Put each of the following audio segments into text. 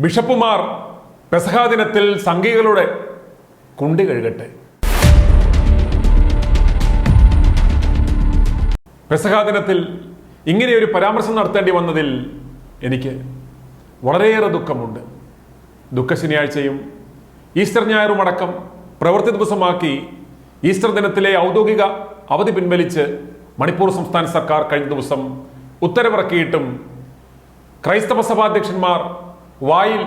ബിഷപ്പുമാർ പെസഹാ ദിനത്തിൽ സംഘികളുടെ കുണ്ടി കഴുകട്ടെ. പെസഹാ ദിനത്തിൽ ഇങ്ങനെയൊരു പരാമർശം നടത്തേണ്ടി വന്നതിൽ എനിക്ക് വളരെയേറെ ദുഃഖമുണ്ട്. ദുഃഖശനിയാഴ്ചയും ഈസ്റ്റർ ഞായറും അടക്കം പ്രവൃത്തി ദിവസമാക്കി ഈസ്റ്റർ ദിനത്തിലെ ഔദ്യോഗിക അവധി പിൻവലിച്ച് മണിപ്പൂർ സംസ്ഥാന സർക്കാർ കഴിഞ്ഞ ദിവസം ഉത്തരവിറക്കിയിട്ടും ക്രൈസ്തവ സഭാധ്യക്ഷന്മാർ വായിൽ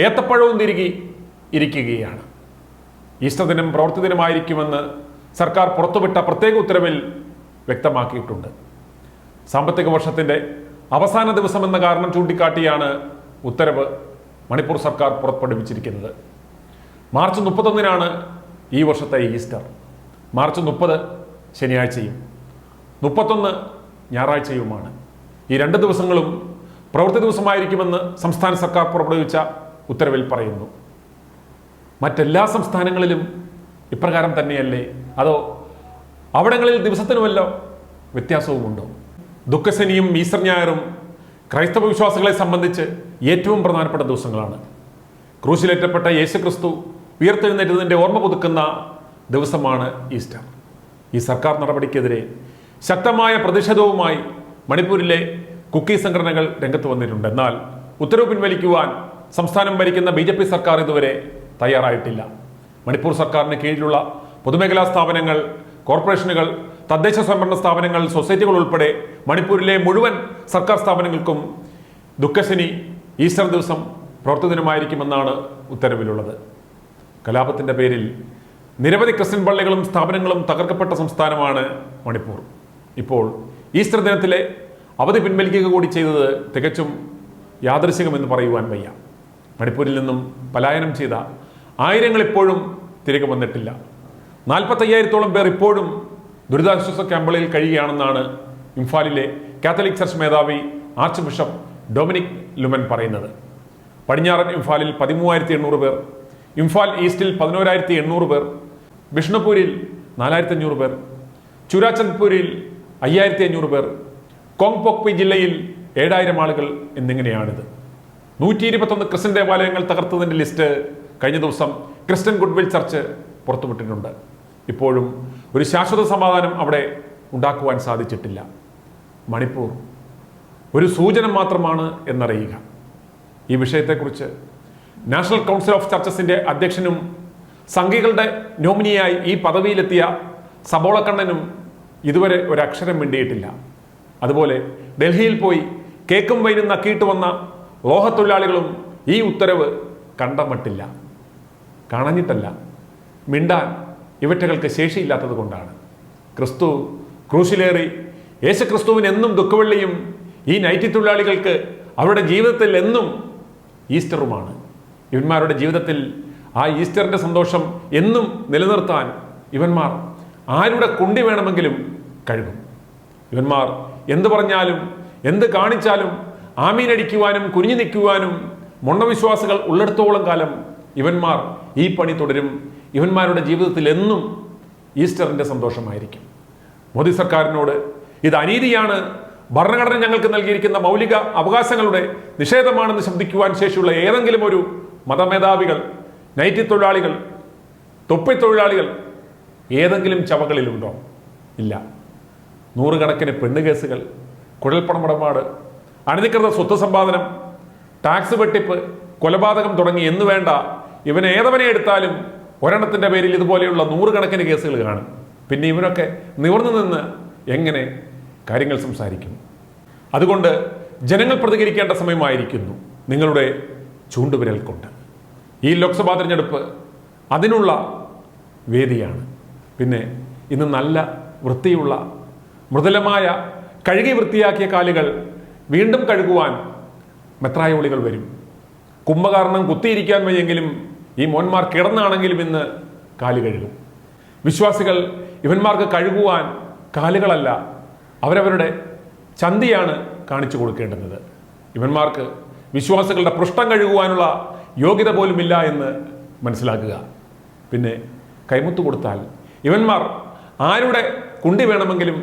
ഏത്തപ്പഴവും തിരികെ ഇരിക്കുകയാണ്. ഈസ്റ്റർ ദിനം പ്രവൃത്തി ദിനമായിരിക്കുമെന്ന് സർക്കാർ പുറത്തുവിട്ട പ്രത്യേക ഉത്തരവിൽ വ്യക്തമാക്കിയിട്ടുണ്ട്. സാമ്പത്തിക വർഷത്തിന്റെ അവസാന ദിവസം എന്ന കാരണം ചൂണ്ടിക്കാട്ടിയാണ് ഉത്തരവ് മണിപ്പൂർ സർക്കാർ പുറപ്പെടുവിച്ചിരിക്കുന്നത്. മാർച്ച് 31 ഈ വർഷത്തെ ഈസ്റ്റർ. മാർച്ച് 30 ശനിയാഴ്ചയും 31 ഞായറാഴ്ചയുമാണ്. ഈ 2 ദിവസങ്ങളും പ്രവൃത്തി ദിവസമായിരിക്കുമെന്ന് സംസ്ഥാന സർക്കാർ പുറപ്പെടുവിച്ച ഉത്തരവിൽ പറയുന്നു. മറ്റെല്ലാ സംസ്ഥാനങ്ങളിലും ഇപ്രകാരം തന്നെയല്ലേ, അതോ അവിടങ്ങളിൽ ദിവസത്തിന് വല്ല വ്യത്യാസവുമുണ്ടോ? ദുഃഖശനിയും ഈസ്റ്റർ ഞായറും ക്രൈസ്തവ വിശ്വാസികളെ സംബന്ധിച്ച് ഏറ്റവും പ്രധാനപ്പെട്ട ദിവസങ്ങളാണ്. ക്രൂശിലേറ്റപ്പെട്ട യേശുക്രിസ്തു ഉയർത്തെഴുന്നേറ്റതിൻ്റെ ഓർമ്മ പുതുക്കുന്ന ദിവസമാണ് ഈസ്റ്റർ. ഈ സർക്കാർ നടപടിക്കെതിരെ ശക്തമായ പ്രതിഷേധവുമായി മണിപ്പൂരിലെ കുക്കി സംഘടനകൾ രംഗത്ത് വന്നിട്ടുണ്ട്. എന്നാൽ ഉത്തരവ് പിൻവലിക്കുവാൻ സംസ്ഥാനം ഭരിക്കുന്ന BJP സർക്കാർ ഇതുവരെ തയ്യാറായിട്ടില്ല. മണിപ്പൂർ സർക്കാരിന് കീഴിലുള്ള പൊതുമേഖലാ സ്ഥാപനങ്ങൾ, കോർപ്പറേഷനുകൾ, തദ്ദേശ സ്വയംഭരണ സ്ഥാപനങ്ങൾ, സൊസൈറ്റികൾ ഉൾപ്പെടെ മണിപ്പൂരിലെ മുഴുവൻ സർക്കാർ സ്ഥാപനങ്ങൾക്കും ദുഃഖശനി ഈസ്റ്റർ ദിവസം പ്രവൃത്തി ദിനമായിരിക്കുമെന്നാണ് ഉത്തരവിലുള്ളത്. കലാപത്തിന്റെ പേരിൽ നിരവധി ക്രിസ്ത്യൻ പള്ളികളും സ്ഥാപനങ്ങളും തകർക്കപ്പെട്ട സംസ്ഥാനമാണ് മണിപ്പൂർ. ഇപ്പോൾ ഈസ്റ്റർ ദിനത്തിലെ അവധി പിൻവലിക്കുക കൂടി ചെയ്തത് തികച്ചും യാദൃശികമെന്ന് പറയുവാൻ വയ്യ. മണിപ്പൂരിൽ നിന്നും പലായനം ചെയ്ത ആയിരങ്ങൾ ഇപ്പോഴും തിരികെ വന്നിട്ടില്ല. 45,000-ഓളം പേർ ഇപ്പോഴും ദുരിതാശ്വാസ ക്യാമ്പുകളിൽ കഴിയുകയാണെന്നാണ് ഇംഫാലിലെ കാത്തലിക് ചർച്ച് മേധാവി ആർച്ച് ബിഷപ്പ് ഡൊമിനിക് ലുമൻ പറയുന്നത്. പടിഞ്ഞാറൻ ഇംഫാലിൽ 13,800 പേർ, ഇംഫാൽ ഈസ്റ്റിൽ 11,800 പേർ, ബിഷ്ണുപൂരിൽ 4,500 പേർ, ചുരാചന്ദ്പൂരിൽ 5,500 പേർ, കോങ്പോക്പി ജില്ലയിൽ 7,000 ആളുകൾ എന്നിങ്ങനെയാണിത്. 121 ക്രിസ്ത്യൻ ദേവാലയങ്ങൾ തകർത്തതിൻ്റെ ലിസ്റ്റ് കഴിഞ്ഞ ദിവസം ക്രിസ്ത്യൻ ഗുഡ്വിൽ ചർച്ച് പുറത്തുവിട്ടിട്ടുണ്ട്. ഇപ്പോഴും ഒരു ശാശ്വത സമാധാനം അവിടെ ഉണ്ടാക്കുവാൻ സാധിച്ചിട്ടില്ല. മണിപ്പൂർ ഒരു സൂചന മാത്രമാണ് എന്നറിയുക. ഈ വിഷയത്തെക്കുറിച്ച് നാഷണൽ കൗൺസിൽ ഓഫ് ചർച്ചസിന്റെ അധ്യക്ഷനും സംഘികളുടെ നോമിനിയായി ഈ പദവിയിലെത്തിയ സബോളക്കണ്ണനും ഇതുവരെ ഒരക്ഷരം മിണ്ടിയിട്ടില്ല. അതുപോലെ ഡൽഹിയിൽ പോയി കേക്കും വൈനും നക്കിയിട്ട് വന്ന ലോഹത്തൊഴിലാളികളും ഈ ഉത്തരവ് കണ്ടമട്ടില്ല. കാണഞ്ഞിട്ടല്ല, മിണ്ടാൻ ഇവറ്റകൾക്ക് ശേഷിയില്ലാത്തത് കൊണ്ടാണ്. ക്രിസ്തു ക്രൂശിലേറി യേശുക്രിസ്തുവിന് എന്നും ദുഃഖവെള്ളിയും ഈ നൈറ്റി തൊഴിലാളികൾക്ക് അവരുടെ ജീവിതത്തിൽ എന്നും ഈസ്റ്ററുമാണ്. ഇവന്മാരുടെ ജീവിതത്തിൽ ആ ഈസ്റ്ററിന്റെ സന്തോഷം എന്നും നിലനിർത്താൻ ഇവന്മാർ ആരുടെ കുണ്ടി വേണമെങ്കിലും കഴുകും. ഇവന്മാർ എന്ത് പറഞ്ഞാലും എന്ത് കാണിച്ചാലും ആമീനടിക്കുവാനും കുനിഞ്ഞു നിൽക്കുവാനും മൊണ്ണവിശ്വാസികൾ ഉള്ളിടത്തോളം കാലം ഇവന്മാർ ഈ പണി തുടരും. ഇവന്മാരുടെ ജീവിതത്തിൽ എന്നും ഈസ്റ്ററിന്റെ സന്തോഷമായിരിക്കും. മോദി സർക്കാരിനോട് ഇത് അനീതിയാണ്, ഭരണഘടന ഞങ്ങൾക്ക് നൽകിയിരിക്കുന്ന മൗലിക അവകാശങ്ങളുടെ നിഷേധമാണെന്ന് ശബ്ദിക്കുവാൻ ശേഷിയുള്ള ഏതെങ്കിലും ഒരു മതമേധാവികൾ, നൈറ്റി തൊഴിലാളികൾ, തൊപ്പിത്തൊഴിലാളികൾ ഏതെങ്കിലും ചവകളിലുണ്ടോ? ഇല്ല. 100 കണക്കിന് പെണ്ണുകേസുകൾ, കുഴൽപ്പണമിടപാട്, അനധികൃത സ്വത്ത് സമ്പാദനം, ടാക്സ് വെട്ടിപ്പ്, കൊലപാതകം തുടങ്ങി എന്ന് വേണ്ട ഇവൻ ഏതവനെ എടുത്താലും ഒരെണ്ണത്തിന്റെ പേരിൽ ഇതുപോലെയുള്ള 100 കണക്കിന് കേസുകൾ കാണും. പിന്നെ ഇവനൊക്കെ നിവർന്നു നിന്ന് എങ്ങനെ കാര്യങ്ങൾ സംസാരിക്കും? അതുകൊണ്ട് ജനങ്ങൾ പ്രതികരിക്കേണ്ട സമയമായിരിക്കുന്നു നിങ്ങളുടെ ചൂണ്ടുവിരൽ കൊണ്ട്. ഈ ലോക്സഭാ തിരഞ്ഞെടുപ്പ് അതിനുള്ള വേദിയാണ്. പിന്നെ ഇന്ന് നല്ല വൃത്തിയുള്ള മൃദുലമായ കഴുകി വൃത്തിയാക്കിയ കാലുകൾ വീണ്ടും കഴുകുവാൻ മെത്രായോളികൾ വരും. കുംഭകാരണം കുത്തിയിരിക്കാൻ വയ്യെങ്കിലും ഈ മോന്മാർ കിടന്നാണെങ്കിലും ഇന്ന് കാല് കഴുകും. വിശ്വാസികൾ ഇവന്മാർക്ക് കഴുകുവാൻ കാലുകളല്ല, അവരവരുടെ ചന്തിയാണ് കാണിച്ചു കൊടുക്കേണ്ടുന്നത്. ഇവന്മാർക്ക് വിശ്വാസികളുടെ പൃഷ്ഠം കഴുകുവാനുള്ള യോഗ്യത പോലുമില്ല എന്ന് മനസ്സിലാക്കുക. പിന്നെ കൈമുത്ത് കൊടുത്താൽ ഇവന്മാർ ആരുടെ കുണ്ടി വേണമെങ്കിലും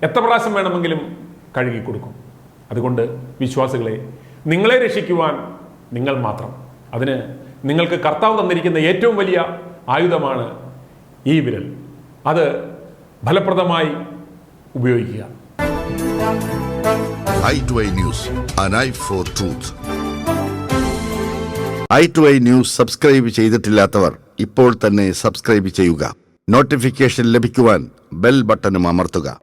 എത്ര പ്രാവശ്യം വേണമെങ്കിലും കഴുകി കൊടുക്കും. അതുകൊണ്ട് വിശ്വാസികളെ, നിങ്ങളെ രക്ഷിക്കുവാൻ നിങ്ങൾ മാത്രം. അതിന് നിങ്ങൾക്ക് കർത്താവ് തന്നിരിക്കുന്ന ഏറ്റവും വലിയ ആയുധമാണ് ഈ വിരൽ. അത് ഫലപ്രദമായി ഉപയോഗിക്കുക. i2i News, an eye for truth. i2i News subscribe ചെയ്തിട്ടില്ലാത്തവർ ഇപ്പോൾ തന്നെ സബ്സ്ക്രൈബ് ചെയ്യുക. നോട്ടിഫിക്കേഷൻ ലഭിക്കുവാൻ ബെൽ ബട്ടണും അമർത്തുക.